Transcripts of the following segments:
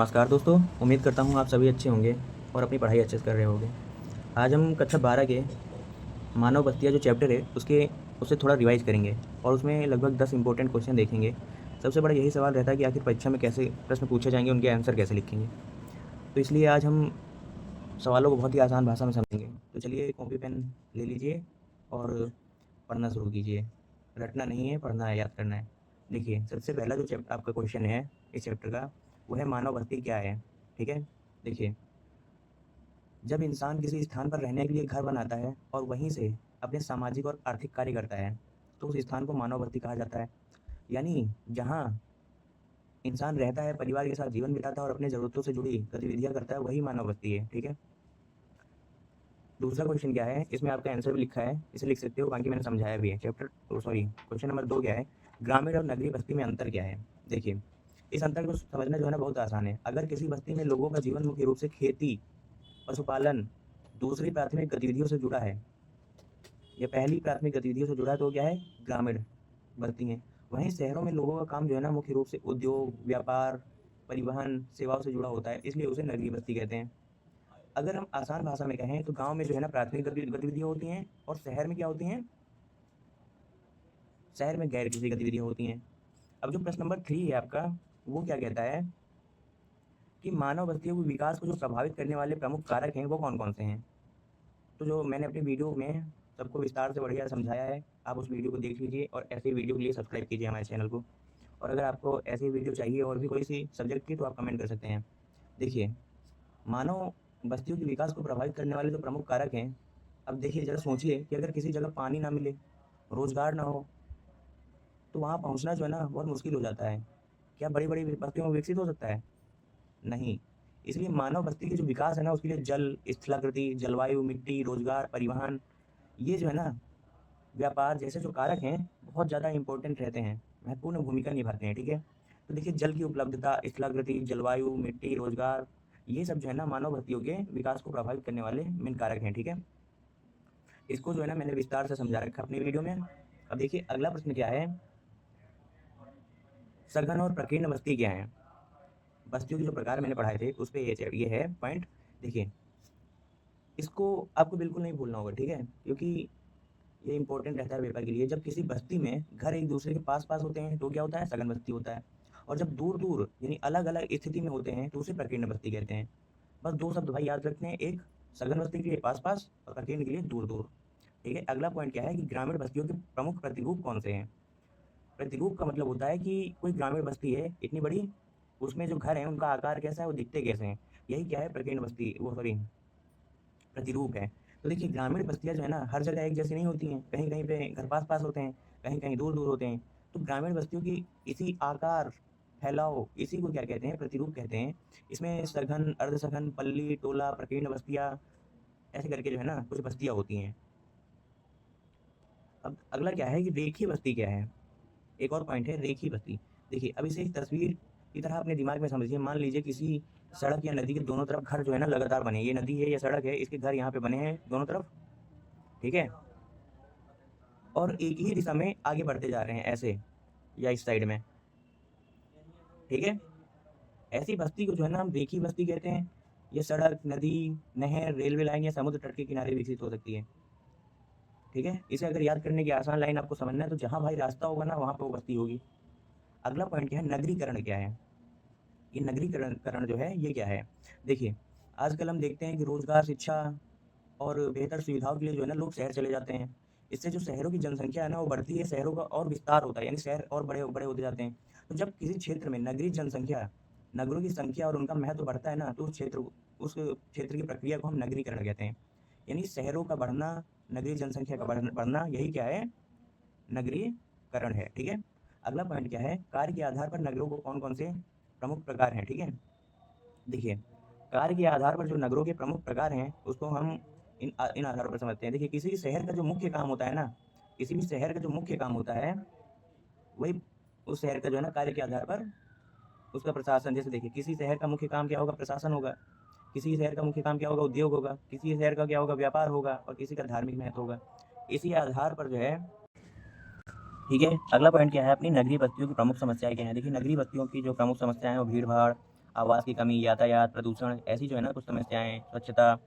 नमस्कार दोस्तों, उम्मीद करता हूँ आप सभी अच्छे होंगे और अपनी पढ़ाई अच्छे से कर रहे होंगे। आज हम कक्षा 12 के मानव बस्तियाँ जो चैप्टर है उसे थोड़ा रिवाइज़ करेंगे और उसमें लगभग 10 इम्पोर्टेंट क्वेश्चन देखेंगे। सबसे बड़ा यही सवाल रहता है कि आखिर परीक्षा में कैसे प्रश्न पूछे जाएँगे, उनके आंसर कैसे लिखेंगे। तो इसलिए आज हम सवालों को बहुत ही आसान भाषा में समझेंगे। तो चलिए कॉपी पेन ले लीजिए और पढ़ना शुरू कीजिए। रटना नहीं है, पढ़ना है, याद करना है। देखिए, सबसे पहला जो आपका क्वेश्चन है इस चैप्टर का, वो है मानव बस्ती क्या है? ठीक है? देखिए, जब इंसान किसी स्थान पर रहने के लिए घर बनाता है और वहीं से अपने सामाजिक और आर्थिक कार्य करता है, तो उस स्थान को मानव बस्ती कहा जाता है। यानी जहाँ इंसान रहता है, परिवार के साथ जीवन बिताता है और अपनी ज़रूरतों से जुड़ी गतिविधियाँ करता है, वही मानव बस्ती है। ठीक है? दूसरा क्वेश्चन क्या है? इसमें आपका आंसर भी लिखा है, इसे लिख सकते हो, बाकी मैंने समझाया भी है। क्वेश्चन नंबर 2 क्या है? ग्रामीण और नगरीय बस्ती में अंतर क्या है? देखिए, इस अंतर को समझना जो है ना बहुत आसान है। अगर किसी बस्ती में लोगों का जीवन मुख्य रूप से खेती, पशुपालन, दूसरी प्राथमिक गतिविधियों से जुड़ा है, या पहली प्राथमिक गतिविधियों से जुड़ा है, तो वो क्या है? ग्रामीण बस्ती है। वहीं शहरों में लोगों का काम जो है ना मुख्य रूप से उद्योग, व्यापार, परिवहन, सेवाओं से जुड़ा होता है, इसलिए उसे नगरीय बस्ती कहते हैं। अगर हम आसान भाषा में कहें तो गाँव में जो है ना प्राथमिक गतिविधियाँ होती हैं और शहर में क्या होती हैं? शहर में गैर कृषि गतिविधियाँ होती हैं। अब जो प्रश्न नंबर 3 है आपका, वो क्या कहता है कि मानव बस्तियों के विकास को जो प्रभावित करने वाले प्रमुख कारक हैं, वो कौन-कौन से हैं? तो जो मैंने अपनी वीडियो में सबको विस्तार से बढ़िया समझाया है, आप उस वीडियो को देख लीजिए और ऐसे वीडियो के लिए सब्सक्राइब कीजिए हमारे चैनल को। और अगर आपको ऐसी वीडियो चाहिए और भी कोई सी सब्जेक्ट की, तो आप कमेंट कर सकते हैं। देखिए, मानव बस्तियों के विकास को प्रभावित करने वाले जो प्रमुख कारक हैं, अब देखिए ज़रा सोचिए कि अगर किसी जगह पानी ना मिले, रोज़गार ना हो, तो वहाँ पहुँचना जो है ना बहुत मुश्किल हो जाता है। क्या बड़ी-बड़ी बस्तियों में विकसित हो सकता है? नहीं। इसलिए मानव बस्ती के जो विकास है ना, उसके लिए जल, स्थलाकृति, जलवायु, मिट्टी, रोज़गार, परिवहन, ये जो है ना व्यापार जैसे जो कारक हैं, बहुत ज़्यादा इम्पोर्टेंट रहते हैं, महत्वपूर्ण भूमिका निभाते हैं। ठीक है? तो देखिए, जल की उपलब्धता, स्थलाकृति, जलवायु, मिट्टी, रोज़गार, ये सब जो है ना मानव बस्तियों के विकास को प्रभावित करने वाले मेन कारक हैं। ठीक है? इसको जो है ना मैंने विस्तार से समझा रखा है अपनी वीडियो में। अब देखिए अगला प्रश्न क्या है? सघन और प्रकीर्ण बस्ती क्या है? बस्तियों के जो प्रकार मैंने पढ़ाए थे, उस पे ये है पॉइंट। देखिए, इसको आपको बिल्कुल नहीं भूलना होगा। ठीक है? क्योंकि ये इंपॉर्टेंट रहता है पेपर के लिए। जब किसी बस्ती में घर एक दूसरे के पास-पास होते हैं, तो क्या होता है? सघन बस्ती होता है। और जब दूर-दूर यानी अलग-अलग स्थिति में होते हैं, तो उसे प्रकीर्ण बस्ती कहते हैं। बस 2 शब्द भाई याद रखने हैं, एक सघन बस्ती के लिए पास-पास और प्रकीर्ण के लिए दूर-दूर। ठीक है? अगला पॉइंट क्या है कि ग्रामीण बस्तियों के प्रमुख प्रतिरूप कौन से हैं? प्रतिरूप का मतलब होता है कि कोई ग्रामीण बस्ती है इतनी बड़ी, उसमें जो घर हैं उनका आकार कैसा है, वो दिखते कैसे हैं? यही क्या है? प्रकीर्ण बस्ती, वो सॉरी प्रतिरूप है। तो देखिए ग्रामीण बस्तियाँ जो है ना हर जगह एक जैसी नहीं होती हैं, कहीं-कहीं पे घर पास-पास होते हैं, कहीं-कहीं दूर-दूर होते हैं। तो ग्रामीण बस्तियों की इसी आकार, फैलाव, इसी को क्या कहते हैं? प्रतिरूप कहते हैं। इसमें सघन, अर्धसघन, पल्ली, टोला, प्रकीर्ण बस्तियाँ, ऐसे करके जो है ना कुछ बस्तियाँ होती हैं। अब अगला क्या है कि रेखीय बस्ती क्या है? एक और पॉइंट है रेखीय बस्ती। देखिए, अब इसे एक तस्वीर की तरह अपने दिमाग में समझिए। मान लीजिए किसी सड़क या नदी के दोनों तरफ घर जो है ना लगातार बने। ये नदी है या सड़क है, इसके घर यहाँ पे बने हैं दोनों तरफ, ठीक है? और एक ही दिशा में आगे बढ़ते जा रहे हैं ऐसे, या इस साइड में, ठीक है? ऐसी बस्ती को जो है ना हम रेखीय बस्ती कहते हैं। ये सड़क, नदी, नहर, रेलवे लाइन या समुद्र तट के किनारे विकसित हो सकती है, ठीक है? इसे अगर याद करने की आसान लाइन आपको समझना है, तो जहाँ भाई रास्ता होगा ना वहाँ पे वो बस्ती होगी। अगला पॉइंट क्या है? नगरीकरण क्या है? ये नगरीकरण करण जो है ये क्या है? देखिए, आजकल हम देखते हैं कि रोज़गार, शिक्षा और बेहतर सुविधाओं के लिए जो है ना लोग शहर चले जाते हैं। इससे जो शहरों की जनसंख्या है ना वो बढ़ती है, शहरों का और विस्तार होता है, यानी शहर और बड़े-बड़े होते जाते हैं। तो जब किसी क्षेत्र में नगरीय जनसंख्या, नगरों की संख्या और उनका महत्व बढ़ता है ना, तो उस क्षेत्र की प्रक्रिया को हम नगरीकरण कहते हैं। यानी शहरों का बढ़ना, नगरीय जनसंख्या का बढ़ना, यही क्या है? नगरीकरण है। ठीक है? अगला पॉइंट क्या है? कार्य के आधार पर नगरों को कौन-कौन से प्रमुख प्रकार हैं? ठीक है? देखिए, कार्य के आधार पर जो नगरों के प्रमुख प्रकार हैं, उसको हम इन आधारों पर समझते हैं। देखिए, किसी शहर का जो मुख्य काम होता है ना, किसी भी शहर का जो मुख्य काम होता है, वही उस शहर का जो है ना कार्य के आधार पर उसका प्रशासन। जैसे देखिए, किसी शहर का मुख्य काम क्या होगा? प्रशासन होगा। किसी शहर का मुख्य काम क्या होगा? उद्योग होगा। किसी शहर का क्या होगा? व्यापार होगा और किसी का धार्मिक महत्व होगा। इसी आधार पर जो है, ठीक है, अगला पॉइंट क्या है? अपनी नगरीय बस्तियों की प्रमुख समस्याएँ क्या हैं? देखिए, नगरीय बस्तियों की जो प्रमुख समस्याएँ हैं, वो भीड़-भाड़, आवास की कमी, यातायात, प्रदूषण, ऐसी जो है ना कुछ समस्याएँ, स्वच्छता।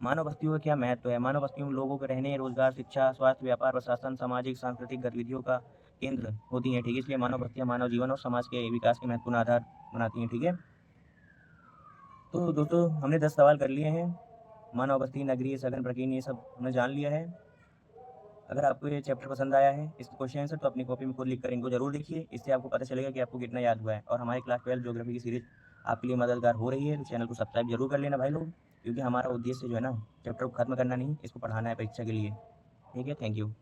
मानव बस्तियों का क्या महत्व है? मानव बस्तियों में लोगों के रहने, रोजगार, शिक्षा, स्वास्थ्य, व्यापार, प्रशासन, सामाजिक, सांस्कृतिक गतिविधियों का केंद्र होती हैं, ठीक है? इसलिए मानव बस्तियाँ मानव जीवन और समाज के विकास के महत्वपूर्ण आधार बनाती हैं, ठीक है? तो दोस्तों हमने 10 सवाल कर लिए हैं। मानव बस्ती, नगरीय, सघन, प्रकीर्णन, ये सब हमने जान लिया है। अगर आपको ये चैप्टर पसंद आया है, इसके क्वेश्चन आंसर तो अपनी कॉपी में खुद लिख कर इनको ज़रूर लिखिए। इससे आपको पता चलेगा कि आपको कितना याद हुआ है। और हमारी क्लास 12 ज्योग्राफी की सीरीज़ आपके लिए मददगार हो रही है, तो चैनल को सब्सक्राइब जरूर कर लेना भाई लोग, क्योंकि हमारा उद्देश्य जो है ना चैप्टर को खत्म करना नहीं, इसको पढ़ाना है परीक्षा के लिए। ठीक है, थैंक यू।